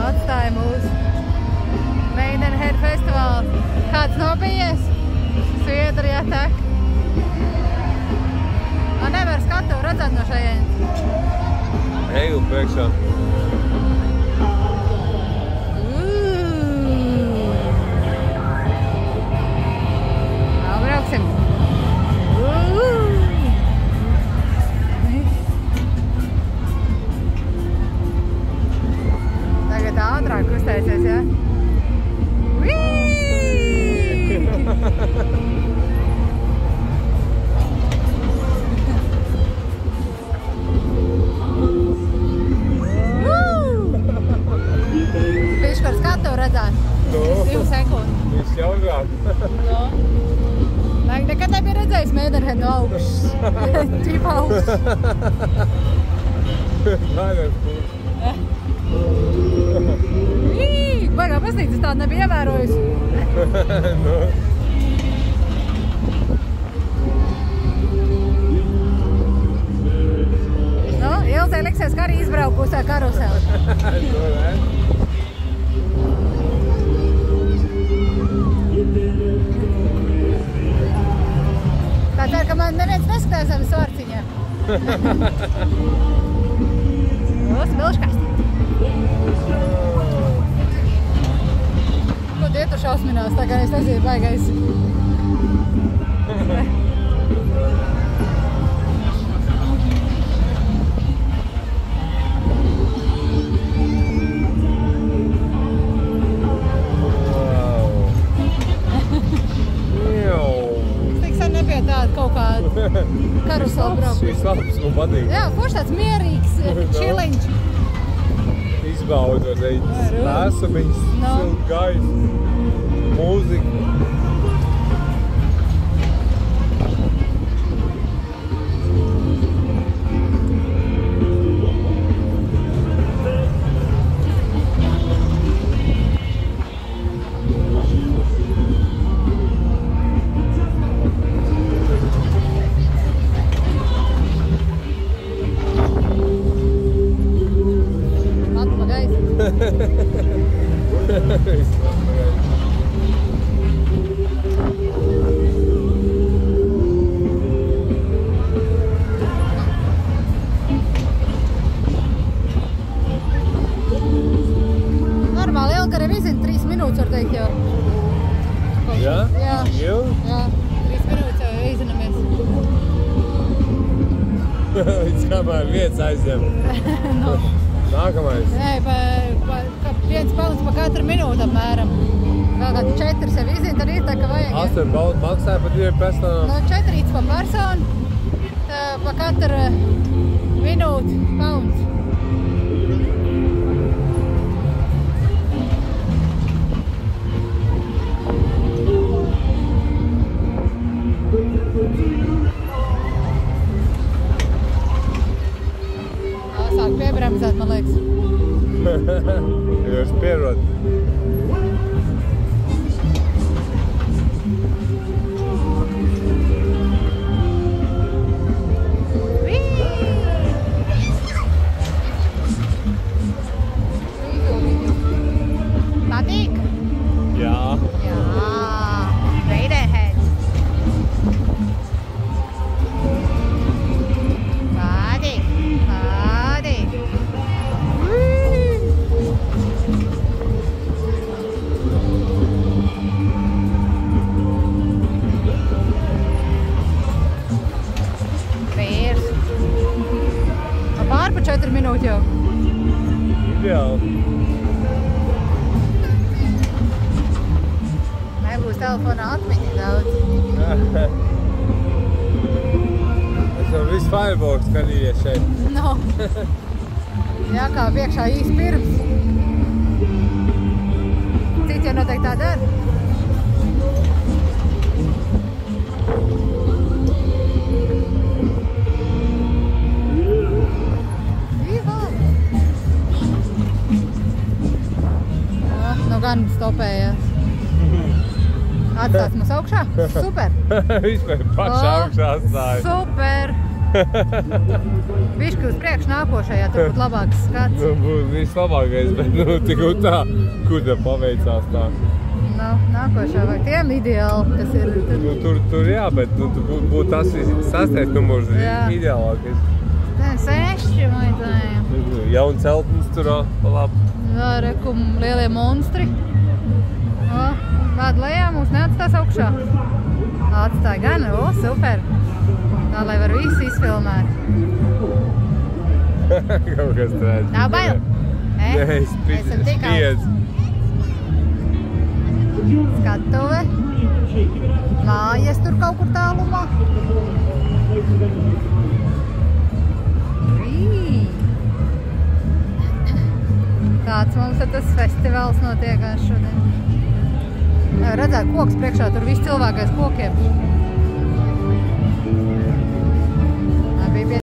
Atstāja mūsu Maidenhead festivālu. Kāds nobijies? Sviedrijā tek. Nevar skatu redzēt no šajienes. Eju priekšā. Brauksim. Tagad ātrāk kustēsies, ja? Bišķi par skatu redzēt. 2 sekundi. Viss jaugāk. Nekad nebija redzējis Maidenhead no augšas. Ķipa augšas. Baigā pasnīc, es tādu nebija ievērojusi. Nu, Ilzē liksies, ka arī izbraukusē karuseli. Tā cer, ka man neviens neskatās zem svārciņā. Smilškasti. Ko tie tu šausminās, tā kā es nezinu baigais. Tāda kaut kāda karusela braukt. Šīs labs man patīk. Jā, forši tāds mierīgs čiliņš. Izbaudot, vēsumiņas, siltu gaisu, mūziku. Normāli ilga revizina 3 minūtes var teikt jau. Jā? Jā. Ilgi? Jā, 3 minūtes jau izinamies. Līdz kamēr vietas aizņem. Nākamais. Nē, 1 pounds pa katru minūtu apmēram. Vēl kādi 4 sev izina, tad ir tā, ka vajag. 8 pounds maksāja pa 2 personām. No 4 pa personu, pa katru minūtu pounds. Sāk piebremzēt, man liekas. Jūs pierod. Patīk? Jā. Jā, Maidenhead. Patīk, patīk. Vīrs. Pār pa 4 minūti jau. Ideāli. Nebūs telefonā atmiņa daudz. Es jau visu Firebox skatījies šeit. No. Jā, kā piekšā īsti pirms. Citi jau noteikti tā dara. Nu gan stopējās. Atstās mums augšā? Super! Vispār pašā augšā atstāja. Super! Bišķi uz priekšu nākošajā, tur būtu labāks skats. Nu, būtu vislabākais, bet tik un tā, kur te paveicās tā. Nākošā vai tiem ideāli, kas ir tur. Tur jā, bet būtu tas 6. numurs ideālākais. Tā 6 vajadzēja. Jauna celtnes tur pa labi. Jā, reku lielie monstri. Vēd lejā mūs neatstās augšā. Atstāja gan, super. Tā, lai var visu izfilmēt. Kaut kas tāds. Nav bail? Nē, esam tik augsts. Skatuve. Mājas tur kaut kur tālumā. Tāds mums tas festivāls notiekās šodien. Redzēt, koks priekšā, tur viss cilvēki aiz kokiem.